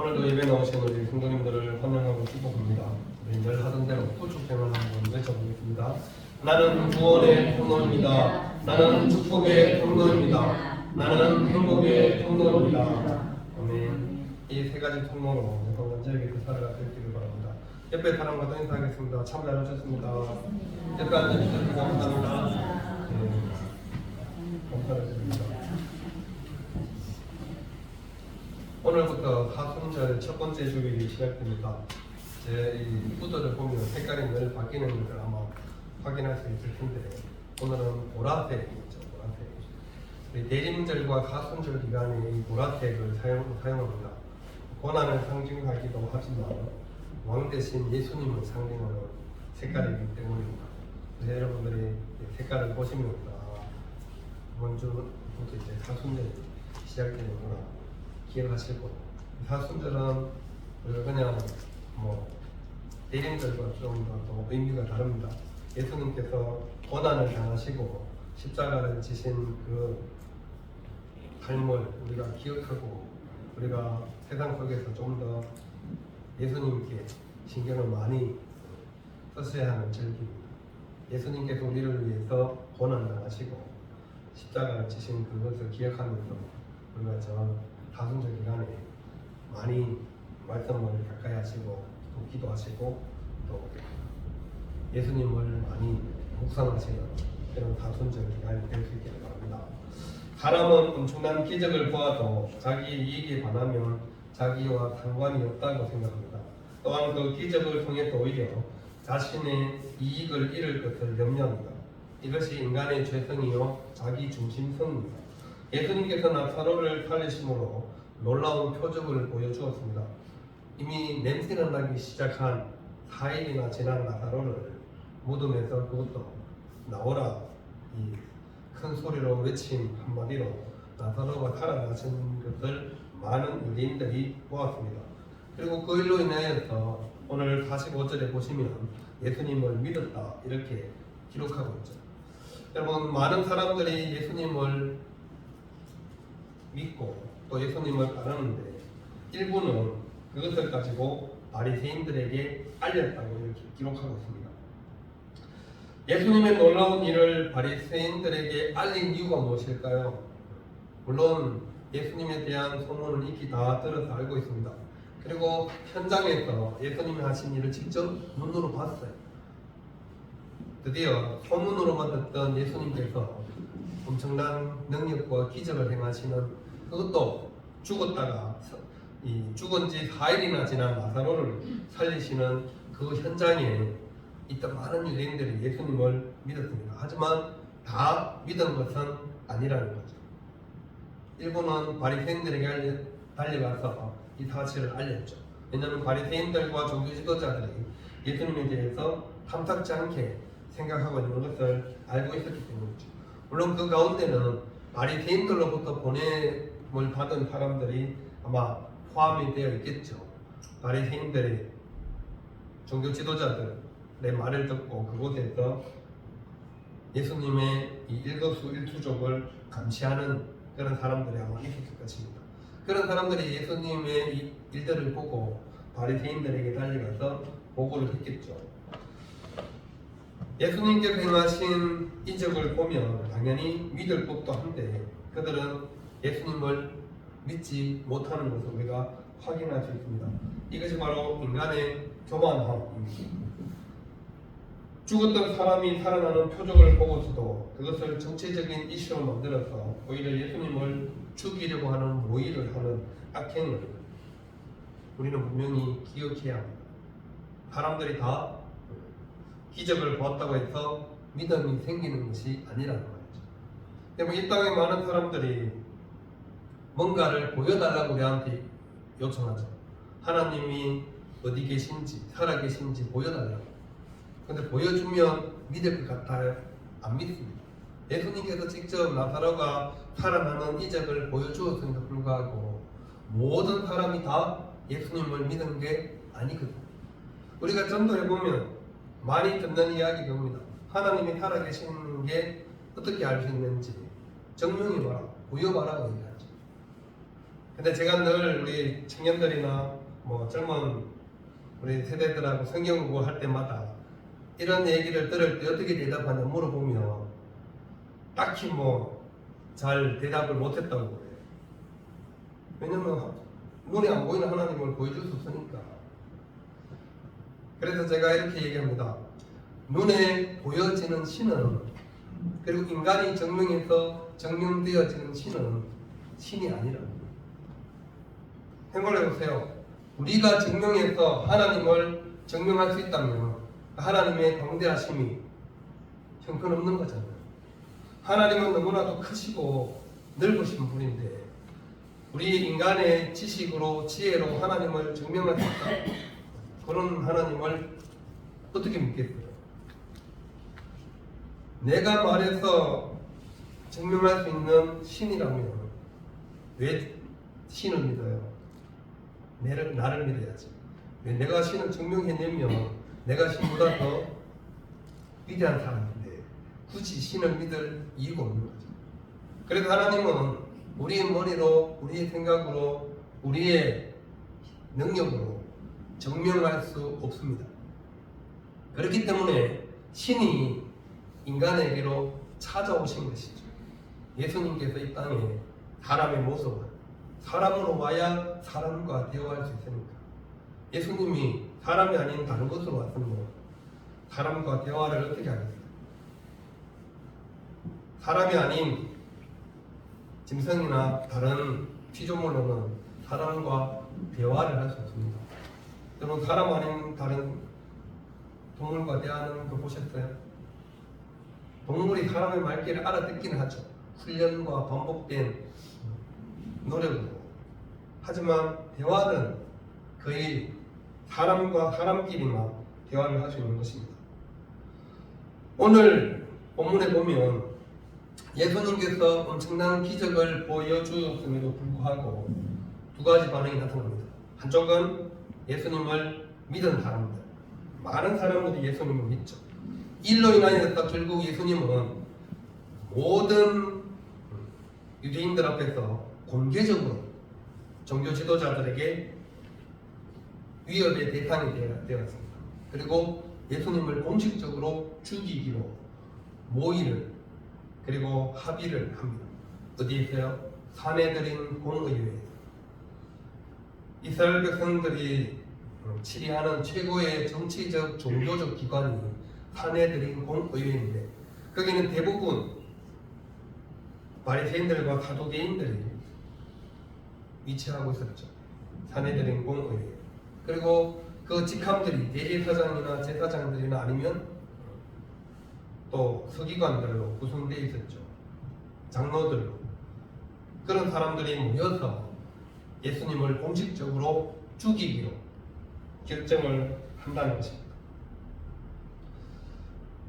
오늘도 예배 나오신 우리 성도님들을 환영하고 축복합니다. 우리 늘 하던 대로 구축평을 한번 외쳐보겠습니다. 나는 구원의 통로입니다. 나는 축복의 통로입니다. 나는 행복의 통로입니다. 아멘. 이 세 가지 통로로 건강하게 그 살아가 되기를 바랍니다. 옆에 사람과 인사하겠습니다. 참 잘하셨습니다. 옆에 앉아주셔서 감사합니다. 감사드립니다. 오늘부터 사순절 첫 번째 주일이 시작됩니다. 제 이 후드를 보면 색깔이 늘 바뀌는 것을 아마 확인할 수 있을 텐데 오늘은 보라색이죠. 보라색. 우리 대림절과 사순절 기간에 이 보라색을 사용합니다. 고난을 상징하기도 하지만 왕 대신 예수님을 상징하는 색깔이기 때문입니다. 그래서 여러분들이 색깔을 보시면 이번 주부터 이제 사순절이 시작되는구나 기억하실 거예요. 사순절은 우리가 그냥 대림절과 좀 더 의미가 다릅니다. 예수님께서 고난을 당하시고 십자가를 지신 그 삶을 우리가 기억하고 우리가 세상 속에서 좀 더 예수님께 신경을 많이 썼어야 하는 절기입니다. 예수님께서 우리를 위해서 고난을 당하시고 십자가를 지신 그것을 기억하면서 우리가 저 사순절 기간에 많이 말씀을 가까이 하시고 또 기도하시고 또 예수님을 많이 묵상하시는 그런 사순절 기간이 될 수 있기를 바랍니다. 사람은 엄청난 기적을 보아도 자기 이익에 반하면 자기와 상관이 없다고 생각합니다. 또한 그 기적을 통해 오히려 자신의 이익을 잃을 것을 염려합니다. 이것이 인간의 죄성이요 자기 중심성입니다. 예수님께서 나사로를 살리심으로 놀라운 표적을 보여주었습니다. 이미 냄새가 나기 시작한 4일이나 지난 나사로를 무덤에서 그것도 나오라 이 큰 소리로 외친 한마디로 나사로가 살아나신 것을 많은 유대인들이 보았습니다. 그리고 그 일로 인하여서 오늘 45절에 보시면 예수님을 믿었다 이렇게 기록하고 있죠. 여러분 많은 사람들이 예수님을 믿고 또 예수님을 따르는데 일부는 그것을 가지고 바리새인들에게 알렸다고 이렇게 기록하고 있습니다. 예수님의 놀라운 일을 바리새인들에게 알린 이유가 무엇일까요? 물론 예수님에 대한 소문은 익히 다 들어서 알고 있습니다. 그리고 현장에서 예수님이 하신 일을 직접 눈으로 봤어요. 드디어 소문으로만 듣던 예수님께서 엄청난 능력과 기적을 행하시는 그것도 죽었다가 죽은 지 4일이나 지난 나사로를 살리시는 그 현장에 있던 많은 유대인들이 예수님을 믿었습니다. 하지만 다 믿은 것은 아니라는 거죠. 일부는 바리새인들에게 달려가서 이 사실을 알렸죠. 왜냐하면 바리새인들과 종교 지도자들이 예수님에 대해서 탐탁지 않게 생각하고 있는 것을 알고 있었기 때문이죠. 물론 그 가운데는 바리새인들로부터 보냄을 받은 사람들이 아마 포함이 되어 있겠죠. 바리새인들의 종교 지도자들의 말을 듣고 그곳에서 예수님의 이 일거수일투족을 감시하는 그런 사람들이 아마 있었을 것입니다. 그런 사람들이 예수님의 이 일들을 보고 바리새인들에게 달려가서 보고를 했겠죠. 예수님께서 행하신 이적을 보면 당연히 믿을 법도 한데 그들은 예수님을 믿지 못하는 것을 우리가 확인할 수 있습니다. 이것이 바로 인간의 교만함입니다. 죽었던 사람이 살아나는 표적을 보고서도 그것을 정치적인 이슈로 만들어서 오히려 예수님을 죽이려고 하는 모의를 하는 악행을 우리는 분명히 기억해야 합니다. 사람들이 다 기적을 보았다고 해서 믿음이 생기는 것이 아니라는 말이죠. 때문에 이 땅에 많은 사람들이 뭔가를 보여달라고 우리한테 요청하죠. 하나님이 어디 계신지 살아계신지 보여달라고. 근데 보여주면 믿을 것 같아요? 안 믿습니다. 예수님께서 직접 나사로가 살아나는 이적을 보여주었음에도 불구하고 모든 사람이 다 예수님을 믿은 게 아니거든요. 우리가 전도해보면 많이 듣는 이야기입니다. 하나님이 살아계시는 게 어떻게 알 수 있는지 정명히 봐라, 보여봐라고 얘기하죠. 근데 제가 늘 우리 청년들이나 뭐 젊은 우리 세대들하고 성경 공부할 때마다 이런 얘기를 들을 때 어떻게 대답하냐 물어보면 딱히 뭐 잘 대답을 못했다고 그래요. 왜냐면 눈에 안 보이는 하나님을 보여줄 수 없으니까. 그래서 제가 이렇게 얘기합니다. 눈에 보여지는 신은, 그리고 인간이 증명해서 증명되어지는 신은 신이 아니라고. 생각을 해보세요. 우리가 증명해서 하나님을 증명할 수 있다면 하나님의 광대하심이 형편없는 거잖아요. 하나님은 너무나도 크시고 넓으신 분인데 우리 인간의 지식으로 지혜로 하나님을 증명할 수 있다. 그런 하나님을 어떻게 믿겠어요? 내가 말해서 증명할 수 있는 신이라면 왜 신을 믿어요? 나를 믿어야지. 왜 내가 신을 증명해내면 내가 신보다 더 위대한 사람인데 굳이 신을 믿을 이유가 없는 거죠. 그래서 하나님은 우리의 머리로, 우리의 생각으로, 우리의 능력으로 증명할 수 없습니다. 그렇기 때문에 신이 인간에게로 찾아오신 것이죠. 예수님께서 이 땅에 사람의 모습을, 사람으로 와야 사람과 대화할 수 있으니까. 예수님이 사람이 아닌 다른 것으로 왔으면 사람과 대화를 어떻게 하겠어요? 사람이 아닌 짐승이나 다른 피조물로는 사람과 대화를 할 수 없습니다. 여러분, 사람 아닌 다른 동물과 대화하는 거 보셨어요? 동물이 사람의 말귀를 알아듣기는 하죠. 훈련과 반복된 노력으로. 하지만 대화는 거의 사람과 사람끼리만 대화를 할 수 있는 것입니다. 오늘 본문에 보면 예수님께서 엄청난 기적을 보여주었음에도 불구하고 두 가지 반응이 나타납니다. 한쪽은 예수님을 믿은 사람들, 많은 사람들이 예수님을 믿죠. 일로 인하여서 결국 예수님은 모든 유대인들 앞에서 공개적으로 종교 지도자들에게 위협의 대상이 되었습니다. 그리고 예수님을 공식적으로 죽이기로 모의를 그리고 합의를 합니다. 어디에서요? 사내들인 공의회에서. 이스라엘 백성들이 치리하는 최고의 정치적 종교적 기관이 사내들인 공의회인데 거기는 대부분 바리새인들과 사두개인들이 위치하고 있었죠. 사내들인 공의회. 그리고 그 직함들이 대제사장이나 제사장들이나 아니면 또 서기관들로 구성되어 있었죠. 장로들로. 그런 사람들이 모여서 예수님을 공식적으로 죽이기로 결정을 한다는 것입니다.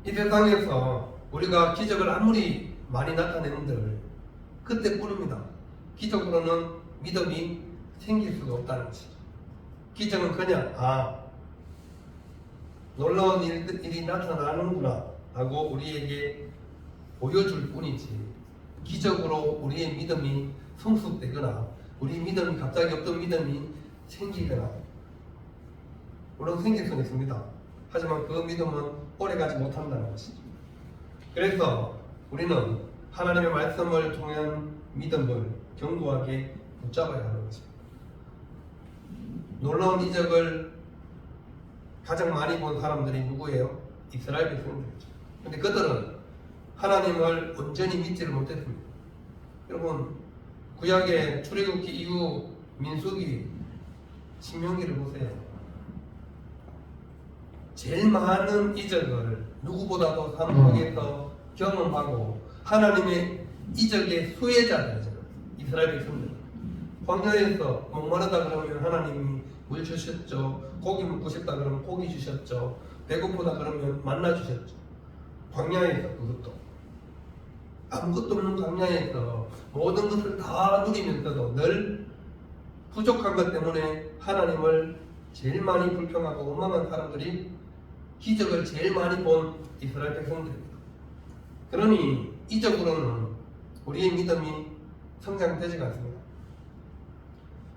이 세상에서 우리가 기적을 아무리 많이 나타내는들 그때뿐입니다. 기적으로는 믿음이 생길 수가 없다는 것이죠. 기적은 그냥 놀라운 일이 나타나는구나 하고 우리에게 보여줄 뿐이지 기적으로 우리의 믿음이 성숙되거나 우리 믿음이 갑자기 어떤 믿음이 생기거나 물론 생길 수는 있습니다. 하지만 그 믿음은 오래가지 못한다는 것이죠. 그래서 우리는 하나님의 말씀을 통한 믿음을 견고하게 붙잡아야 하는 것입니다. 놀라운 이적을 가장 많이 본 사람들이 누구예요? 이스라엘 백성들이죠. 근데 그들은 하나님을 온전히 믿지를 못했습니다. 여러분, 구약의 출애굽기 이후 민수기, 신명기를 보세요. 제일 많은 이적을 누구보다도 삶 속에서 경험하고 하나님의 이적의 수혜자들이잖아요. 이스라엘 백성들. 광야에서 목마르다 그러면 하나님이 물 주셨죠. 고기 먹고 싶다 그러면 고기 주셨죠. 배고프다 그러면 만나 주셨죠. 광야에서 그것도 아무것도 없는 광야에서 모든 것을 다 누리면서도 늘 부족한 것 때문에 하나님을 제일 많이 불평하고 원망한 사람들이 기적을 제일 많이 본 이스라엘 백성들입니다. 그러니 이적으로는 우리의 믿음이 성장되지가 않습니다.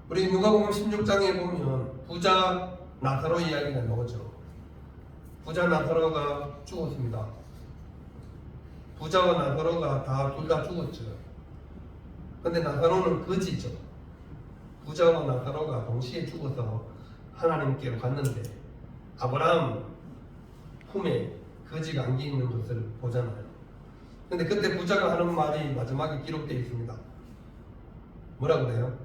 우리 누가복음 16장에 보면 부자 나사로 이야기가 나오죠. 부자 나사로가 죽었습니다. 부자와 나사로가 둘 다 죽었죠. 근데 나사로는 거지죠. 부자와 나사로가 동시에 죽어서 하나님께로 갔는데 아브라함 품에 거지가 안겨 있는 것을 보잖아요. 근데 그때 부자가 하는 말이 마지막에 기록되어 있습니다. 뭐라고 그래요?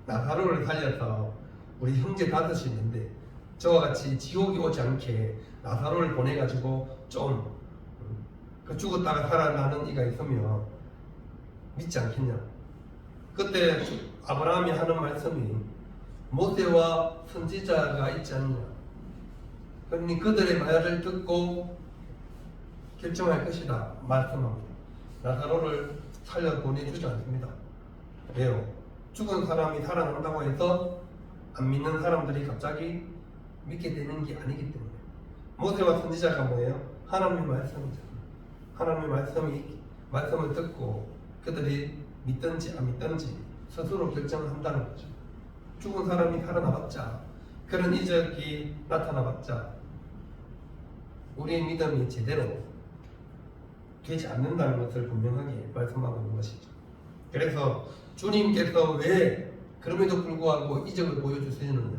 나사로를 살려서 우리 형제 다섯이 있는데 저와 같이 지옥이 오지 않게 나사로를 보내가지고 좀 그 죽었다가 살아나는 이가 있으면 믿지 않겠냐. 그때 아브라함이 하는 말씀이 모세와 선지자가 있지 않느냐. 그러니 그들의 말을 듣고 결정할 것이다 말씀합니다. 나사로를 살려 보내주지 않습니다. 왜요? 죽은 사람이 살아난다고 해서 안 믿는 사람들이 갑자기 믿게 되는 게 아니기 때문에. 모세와 선지자가 뭐예요? 하나님의 말씀이죠. 하나님의 말씀을 듣고 그들이 믿든지 안 믿든지 스스로 결정한다는 거죠. 죽은 사람이 살아나봤자, 그런 이적이 나타나봤자 우리의 믿음이 제대로 되지 않는다는 것을 분명하게 말씀하고 있는 것이죠. 그래서 주님께서 왜 그럼에도 불구하고 이적을 보여주시느냐,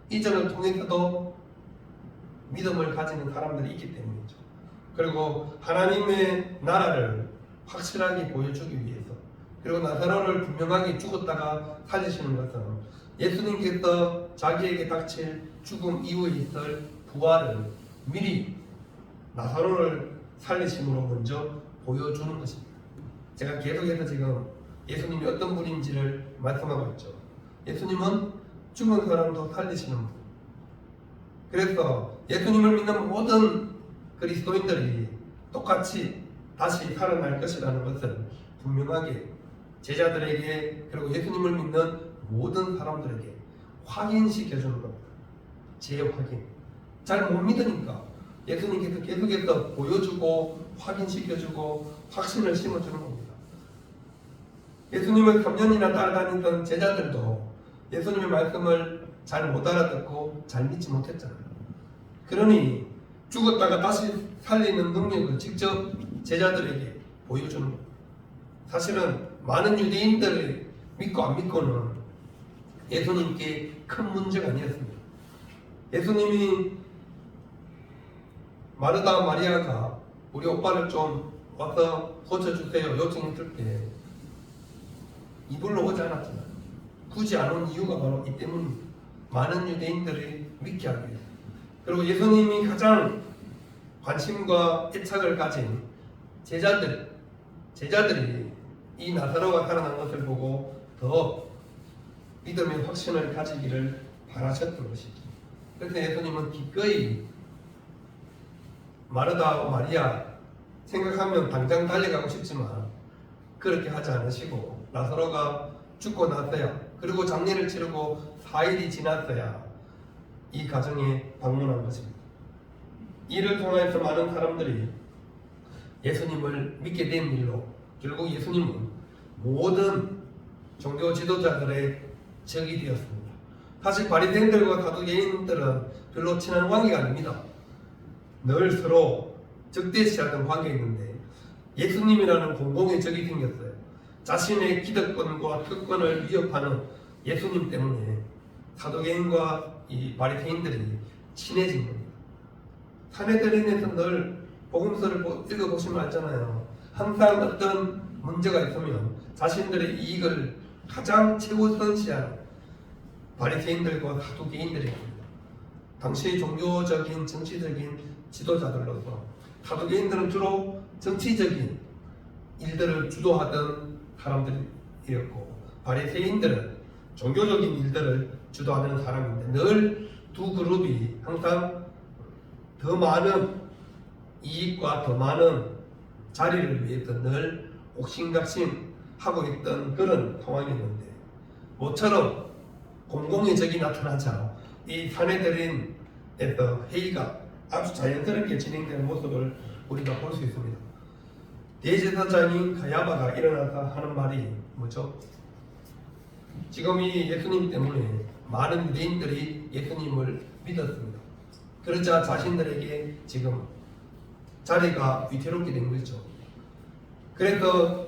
이적을 통해서도 믿음을 가지는 사람들이 있기 때문이죠. 그리고 하나님의 나라를 확실하게 보여주기 위해서, 그리고 나사로를 분명하게 죽었다가 살리시는 것은 예수님께서 자기에게 닥칠 죽음 이후에 있을 부활을 미리 나사로를 살리심으로 먼저 보여주는 것입니다. 제가 계속해서 지금 예수님이 어떤 분인지를 말씀하고 있죠. 예수님은 죽은 사람도 살리시는 분. 그래서 예수님을 믿는 모든 그리스도인들이 똑같이 다시 살아날 것이라는 것을 분명하게 제자들에게, 그리고 예수님을 믿는 모든 사람들에게 확인시켜주는 겁니다. 재확인. 잘 못 믿으니까 예수님께서 계속해서 보여주고 확인시켜주고 확신을 심어주는 겁니다. 예수님을 3년이나 따라다니던 제자들도 예수님의 말씀을 잘 못 알아듣고 잘 믿지 못했잖아요. 그러니 죽었다가 다시 살리는 능력을 직접 제자들에게 보여주는 겁니다. 사실은 많은 유대인들을 믿고 안 믿고는 예수님께 큰 문제가 아니었습니다. 예수님이 마르다 마리아가 우리 오빠를 좀 와서 고쳐주세요 요청했을 때 이불로 오지 않았잖아요. 굳이 안 온 이유가 바로 이 때문입니다. 많은 유대인들이 믿게 하기 위해서. 그리고 예수님이 가장 관심과 애착을 가진 제자들이 이 나사로가 살아난 것을 보고 더 믿음의 확신을 가지기를 바라셨던 것이죠. 그래서 예수님은 기꺼이 마르다와 마리아 생각하면 당장 달려가고 싶지만 그렇게 하지 않으시고 나사로가 죽고 나서야, 그리고 장례를 치르고 4일이 지났어야 이 가정에 방문한 것입니다. 이를 통해서 많은 사람들이 예수님을 믿게 된 일로 결국 예수님은 모든 종교 지도자들의 적이 되었습니다. 사실 바리새인들과 사두개인들은 별로 친한 관계가 아닙니다. 늘 서로 적대시하던 관계였는데 예수님이라는 공공의 적이 생겼어요. 자신의 기득권과 특권을 위협하는 예수님 때문에 사두개인과 이 바리새인들이 친해진 겁니다. 사내들인에서 늘 복음서를 읽어보시면 알잖아요. 항상 어떤 문제가 있으면 자신들의 이익을 가장 최우선시하는 바리새인들과 사두개인들입니다. 당시의 종교적인 정치적인 지도자들로서 사두개인들은 주로 정치적인 일들을 주도하던 사람들이었고 바리새인들은 종교적인 일들을 주도하는 사람인데 늘 두 그룹이 항상 더 많은 이익과 더 많은 자리를 위해서 늘 옥신각신하고 있던 그런 상황이었는데 모처럼 공공의 적이 나타나자 이 사내들인에서 회의가 아주 자연스럽게 진행되는 모습을 우리가 볼 수 있습니다. 대제사장인 가야바가 일어나서 하는 말이 뭐죠? 지금 이 예수님 때문에 많은 유대인들이 예수님을 믿었습니다. 그러자 자신들에게 지금 자리가 위태롭게 된 거죠. 그래서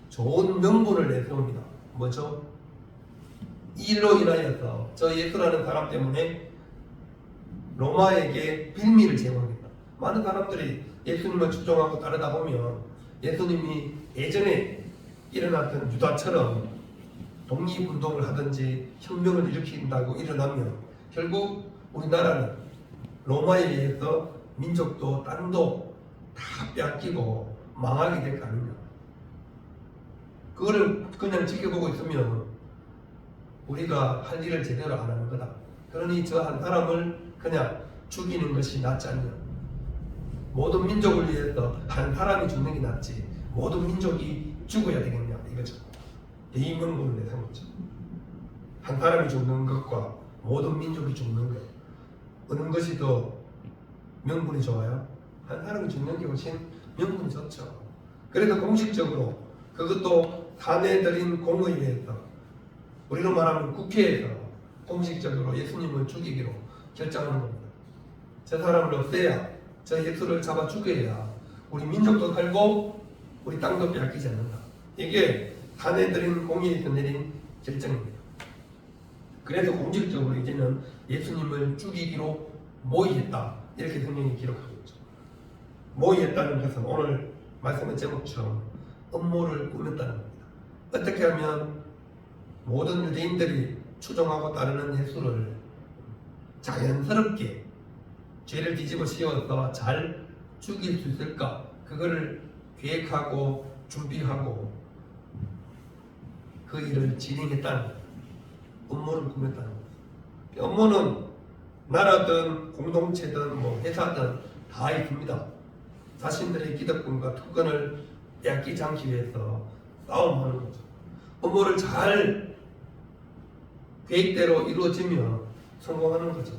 좋은 명분을 내세웁니다. 뭐죠? 이 일로 인하여서 저 예수라는 사람 때문에 로마에게 빌미를 제공합니다. 많은 사람들이 예수님을 추종하고 따르다 보면 예수님이 예전에 일어났던 유다처럼 독립운동을 하든지 혁명을 일으킨다고 일어나면 결국 우리나라는 로마에 의해서 민족도 땅도 다 뺏기고 망하게 될 거 아니냐. 그거를 그냥 지켜보고 있으면 우리가 할 일을 제대로 안 하는 거다. 그러니 저 한 사람을 그냥 죽이는 것이 낫지 않냐. 모든 민족을 위해서 한 사람이 죽는 게 낫지 모든 민족이 죽어야 되겠냐 이거죠. 이 명분을 내세웠죠. 한 사람이 죽는 것과 모든 민족이 죽는 것 어느 것이 더 명분이 좋아요? 한 사람이 죽는 게 훨씬 명분이 좋죠. 그래서 공식적으로 그것도 사내들인 공의회에서 우리로 말하면 국회에서 공식적으로 예수님을 죽이기로 결정하는 겁니다. 저 사람을 없애야 저 예수를 잡아 죽여야 우리 민족도 살고 우리 땅도 빼앗기지 않는다. 이게 사내들인 공의회에서 내린 결정입니다. 그래서 공식적으로 이제는 예수님을 죽이기로 모의했다. 이렇게 성경이 기록하고 있죠. 모의했다는 것은 오늘 말씀의 제목처럼 음모를 꾸몄다는 겁니다. 어떻게 하면 모든 유대인들이 추종하고 따르는 예수를 자연스럽게 죄를 뒤집어 씌워서 잘 죽일 수 있을까? 그거를 계획하고 준비하고 그 일을 진행했다는 거예요. 음모를 꾸몄다는 거예요. 음모는 나라든 공동체든 뭐 회사든 다 있습니다. 자신들의 기득권과 특권을 빼앗기지 않기 위해서 싸움하는 거죠. 음모를 잘 계획대로 이루어지면 성공하는 거죠.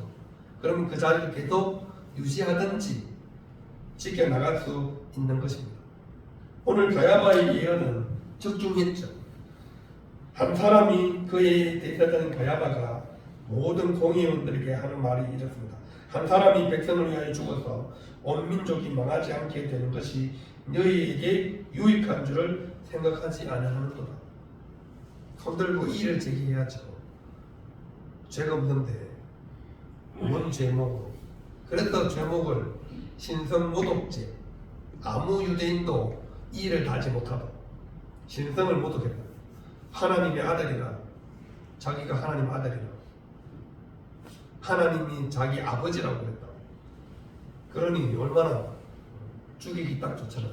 그러면 그 자리를 계속 유지하든지 지켜나갈 수 있는 것입니다. 오늘 가야바의 예언은 적중했죠. 한 사람이 그의 대사장인 가야바가 모든 공의원들에게 하는 말이 이렇습니다. 한 사람이 백성을 위하여 죽어서 온 민족이 망하지 않게 되는 것이 너희에게 유익한 줄을 생각하지 않으는도다. 손들고 이를 제기해야죠. 죄가 없는데 뭔 죄목으로? 그래서 죄목을 신성모독죄. 아무 유대인도 이 일을 달지 못하다. 신성을 모독했다. 하나님의 아들이라. 자기가 하나님 아들이라. 하나님이 자기 아버지라고 그랬다. 그러니 얼마나 죽이기 딱 좋잖아요.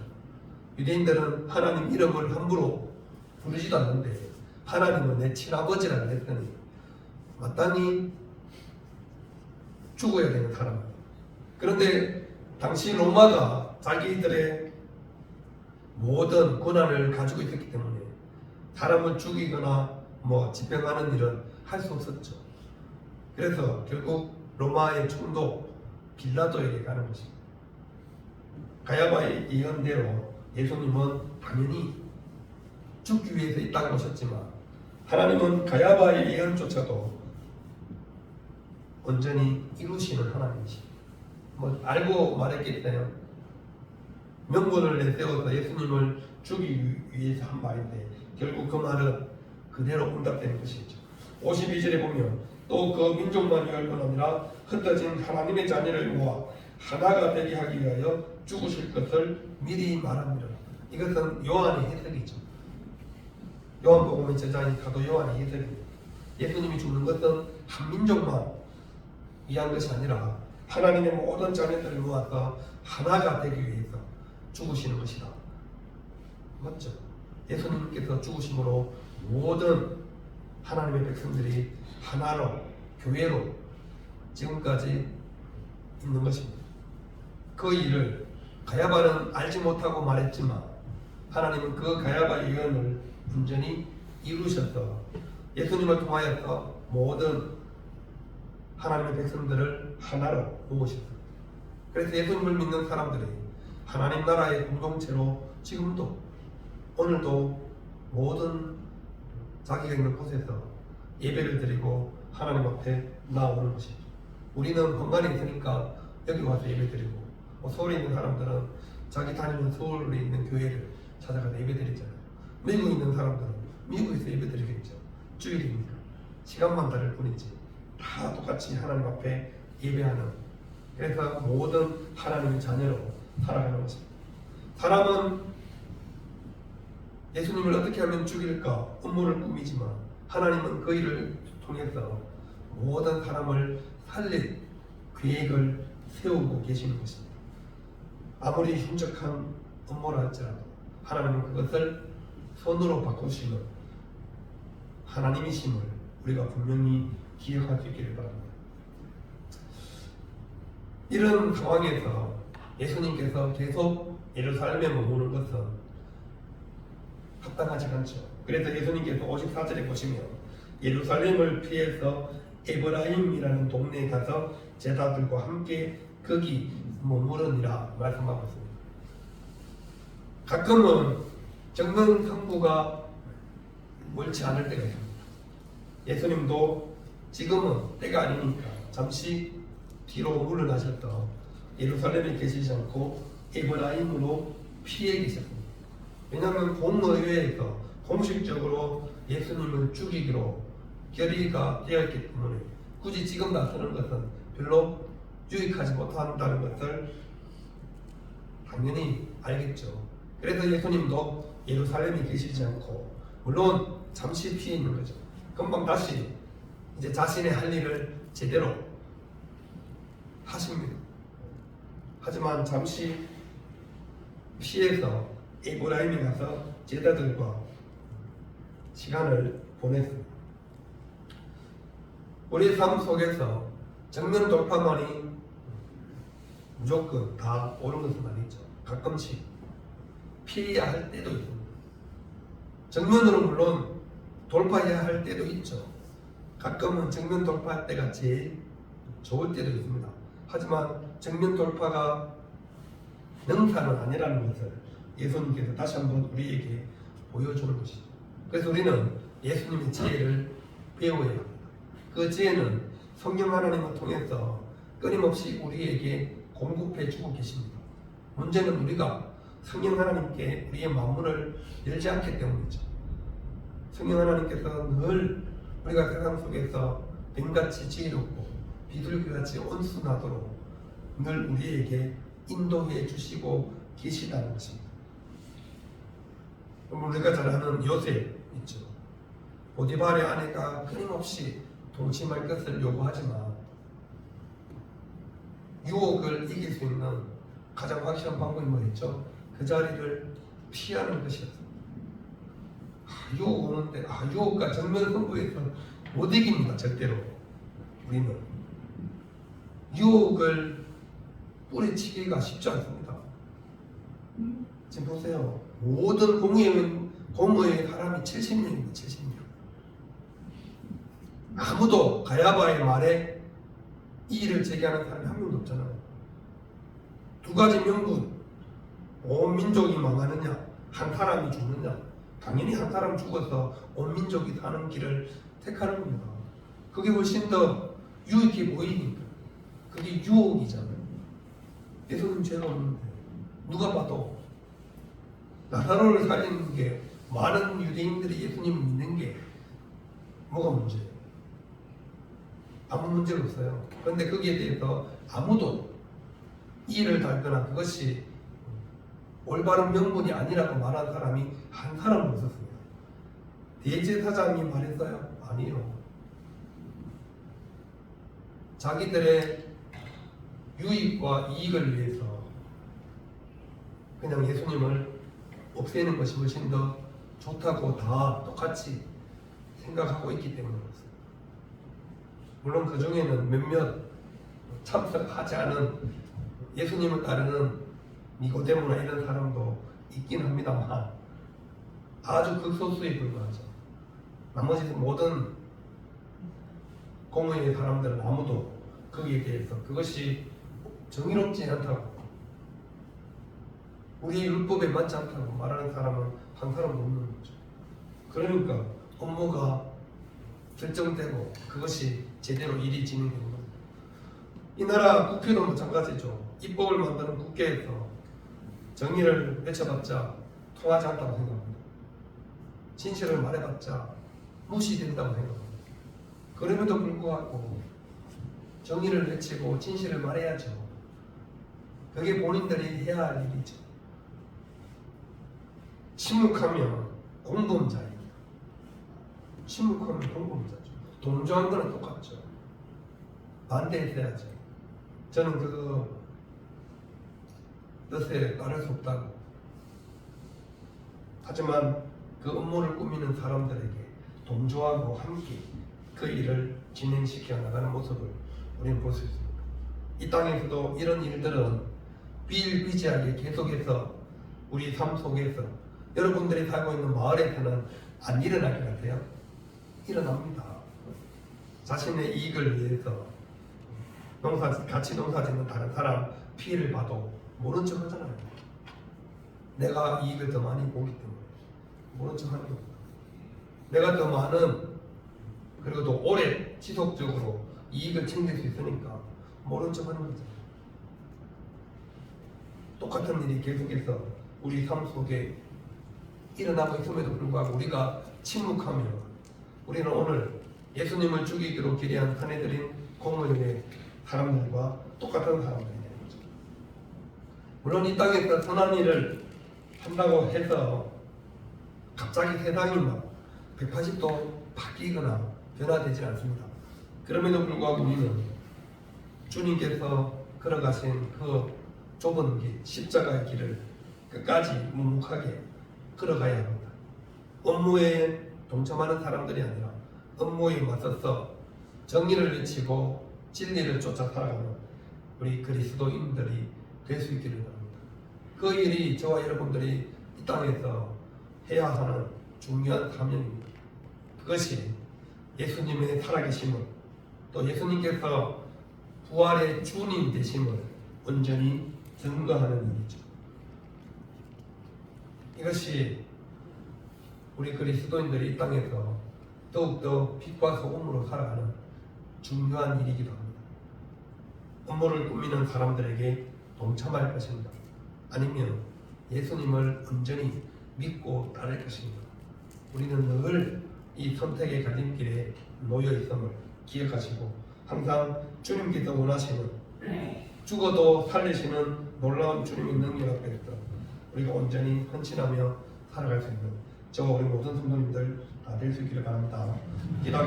유대인들은 하나님 이름을 함부로 부르지도 않는데 하나님은 내 친아버지라고 했더니 마땅히 죽어야 되는 사람. 그런데 당시 로마가 자기들의 모든 권한을 가지고 있었기 때문에 사람을 죽이거나 집행하는 일은 할 수 없었죠. 그래서 결국 로마의 총독 빌라도에게 가는 것입니다. 가야바의 예언대로 예수님은 당연히 죽기 위해서 이 땅에 오셨지만 하나님은 가야바의 예언조차도 온전히 이루시는 하나님이십니다. 알고 말했겠어요. 명분을 내세워서 예수님을 죽이기 위해서 한 말인데 결국 그 말은 그대로 응답되는 것이죠. 52절에 보면 또 그 민족만이 열뿐 아니라 흩어진 하나님의 자녀를 모아 하나가 되게 하기 위하여 죽으실 것을 미리 말합니다. 이것은 요한의 해석이죠. 요한복음의 저자인 사도 요한의 해석입니다. 예수님이 죽는 것은 한 민족만 위한 것이 아니라 하나님의 모든 자녀들을 모아서 하나가 되기 위해서 죽으시는 것이다. 맞죠? 예수님께서 죽으심으로 모든 하나님의 백성들이 하나로 교회로 지금까지 있는 것입니다. 그 일을 가야바는 알지 못하고 말했지만 하나님은 그 가야바의 예언을 온전히 이루셔서 예수님을 통하여서 모든 하나님의 백성들을 하나로 모으셨습니다. 그래서 예수님을 믿는 사람들이 하나님 나라의 공동체로 지금도 오늘도 모든 자기가 있는 곳에서 예배를 드리고 하나님 앞에 나오는 것이죠. 우리는 본관에 있으니까 여기 와서 예배 드리고, 서울에 있는 사람들은 자기 다니는 서울에 있는 교회를 찾아가서 예배 드리잖아요. 미국에 있는 사람들은 미국에서 예배 드리겠죠. 주일이니까 시간만 다를 뿐이지 다 똑같이 하나님 앞에 예배하는, 그래서 모든 하나님의 자녀로 살아가는 것입니다. 사람은 예수님을 어떻게 하면 죽일까 음모를 꾸미지만 하나님은 그 일을 통해서 모든 사람을 살릴 계획을 세우고 계시는 것입니다. 아무리 흉측한 음모라 할지라도 하나님은 그것을 선으로 바꾸시는 하나님이심을 우리가 분명히 기억할 수 있기를 바랍니다. 이런 상황에서 예수님께서 계속 예루살렘에 머무는 것은 합당하지 않죠. 그래서 예수님께서 54절에 보시면 예루살렘을 피해서 에브라임이라는 동네에 가서 제자들과 함께 거기 머무르니라 말씀하고 있습니다. 가끔은 정든 성부가 멀지 않을 때가 있습니다. 예수님도 지금은 때가 아니니까 잠시 뒤로 물러나셨다 예루살렘에 계시지 않고 에브라임으로 피해 계셨습니다. 왜냐하면 공의회에서 공식적으로 예수님을 죽이기로 결의가 되었기 때문에 굳이 지금 나서는 것은 별로 유익하지 못한다는 것을 당연히 알겠죠. 그래서 예수님도 예루살렘에 계시지 않고 물론 잠시 피해 있는 거죠. 금방 다시 이제 자신의 할 일을 제대로 하십니다. 하지만 잠시 피해서 에브라임에 가서 제자들과 시간을 보냈습니다. 우리 삶 속에서 정면 돌파만이 무조건 다 옳은 것은 아니죠. 가끔씩 피해야 할 때도 있습니다. 정면으로 물론 돌파해야 할 때도 있죠. 가끔은 정면 돌파할 때가 제일 좋을 때도 있습니다. 하지만 정면 돌파가 능사는 아니라는 것을 예수님께서 다시 한번 우리에게 보여주는 것이죠. 그래서 우리는 예수님의 지혜를 배워야 합니다. 그 지혜는 성령 하나님을 통해서 끊임없이 우리에게 공급해 주고 계십니다. 문제는 우리가 성령 하나님께 우리의 만물을 열지 않기 때문이죠. 성령 하나님께서 늘 우리가 세상 속에서 뱀같이 지혜롭고 비둘기같이 온순하도록 늘 우리에게 인도해 주시고 계시다는 것입니다. 우리가 잘 아는 요셉 있죠. 보디발의 아내가 끊임없이 동침할 것을 요구하지만 유혹을 이길 수 있는 가장 확실한 방법이 뭐였죠? 그 자리를 피하는 것이었습니다. 유혹 오는데 유혹과 정면 승부에서 못 이깁니다. 절대로 우리는 유혹을 뿌리치기가 쉽지 않습니다. 지금 보세요. 모든 공의의 사람이 70명입니다. 70명. 아무도 가야바의 말에 이의를 제기하는 사람이 한 명도 없잖아요. 두 가지 명분. 온 민족이 망하느냐, 한 사람이 죽느냐. 당연히 한 사람 죽어서 온 민족이 사는 길을 택하는 겁니다. 그게 훨씬 더 유익해 보이니까. 그게 유혹이잖아요. 예수님 죄가 없는데 누가 봐도 나사로를 살리는 게 많은 유대인들이 예수님을 믿는 게 뭐가 문제예요? 아무 문제가 없어요. 그런데 거기에 대해서 아무도 이의를 달거나 그것이 올바른 명분이 아니라고 말한 사람이 한 사람도 없었습니다. 대제사장이 말했어요? 아니요. 자기들의 유익과 이익을 위해서 그냥 예수님을 없애는 것이 훨씬 더 좋다고 다 똑같이 생각하고 있기 때문에 그렇습니다. 물론 그 중에는 몇몇 참석하지 않은 예수님을 따르는 니고데모나 이런 사람도 있긴 합니다만 아주 극소수에 불과하죠. 나머지 모든 공의의 사람들은 아무도 거기에 대해서 그것이 정의롭지 않다고 우리 율법에 맞지 않다고 말하는 사람은 한 사람도 없는 거죠. 그러니까 업무가 설정되고 그것이 제대로 일이 진행되는 겁니다. 이 나라 국회도 마찬가지죠. 입법을 만드는 국회에서 정의를 외쳐봤자 통하지 않다고 생각합니다. 진실을 말해봤자 무시된다고 생각합니다. 그럼에도 불구하고 정의를 외치고 진실을 말해야죠. 그게 본인들이 해야 할 일이죠. 침묵하면 공범자입니다. 침묵하면 공범자죠. 동조한 거는 똑같죠. 반대해야죠. 저는 그 뜻에 따를 수 없다고. 하지만 그 음모를 꾸미는 사람들에게 동조하고 함께 그 일을 진행시켜 나가는 모습을 우리는 볼 수 있습니다. 이 땅에서도 이런 일들은 비일비재하게 계속해서 우리 삶 속에서 여러분들이 살고 있는 마을에서는 안 일어날 것 같아요? 일어납니다. 자신의 이익을 위해서 같이 농사 짓는 다른 사람 피해를 봐도 모른 척 하잖아요. 내가 이익을 더 많이 보기 때문에 모른 척 하는 겁니다. 내가 더 많은 그리고 또 오래 지속적으로 이익을 챙길 수 있으니까 모른 척 하는 거죠. 똑같은 일이 계속해서 우리 삶 속에 일어나고 있음에도 불구하고 우리가 침묵하며 우리는 오늘 예수님을 죽이기로 기대한 사내들인 공무원의 사람들과 똑같은 사람들이 되는 거죠. 물론 이 땅에서 선한 일을 한다고 해서 갑자기 세상이 막 180도 바뀌거나 변화되지 않습니다. 그럼에도 불구하고 우리는 주님께서 걸어가신 그 좁은 길, 십자가의 길을 끝까지 묵묵하게 걸어가야 합니다. 업무에 동참하는 사람들이 아니라 업무에 맞서서 정의를 외치고 진리를 쫓아 살아가는 우리 그리스도인들이 될 수 있기를 바랍니다. 그 일이 저와 여러분들이 이 땅에서 해야 하는 중요한 사명입니다. 그것이 예수님의 살아계심을 또 예수님께서 부활의 주님 되심을 온전히 증거하는 일이죠. 이것이 우리 그리스도인들이 이 땅에서 더욱더 빛과 소금으로 살아가는 중요한 일이기도 합니다. 업무를 꾸미는 사람들에게 동참할 것입니다. 아니면 예수님을 온전히 믿고 따를 것입니다. 우리는 늘 이 선택의 갈림길에 놓여 있음을 기억하시고 항상 주님께서 원하시는 죽어도 살리시는 놀라운 주님의 능력 앞에서 우리가 온전히 헌신하며 살아갈 수 있는 저와 우리 모든 성도님들 다 될 수 있기를 바랍니다. 기도하겠습니다.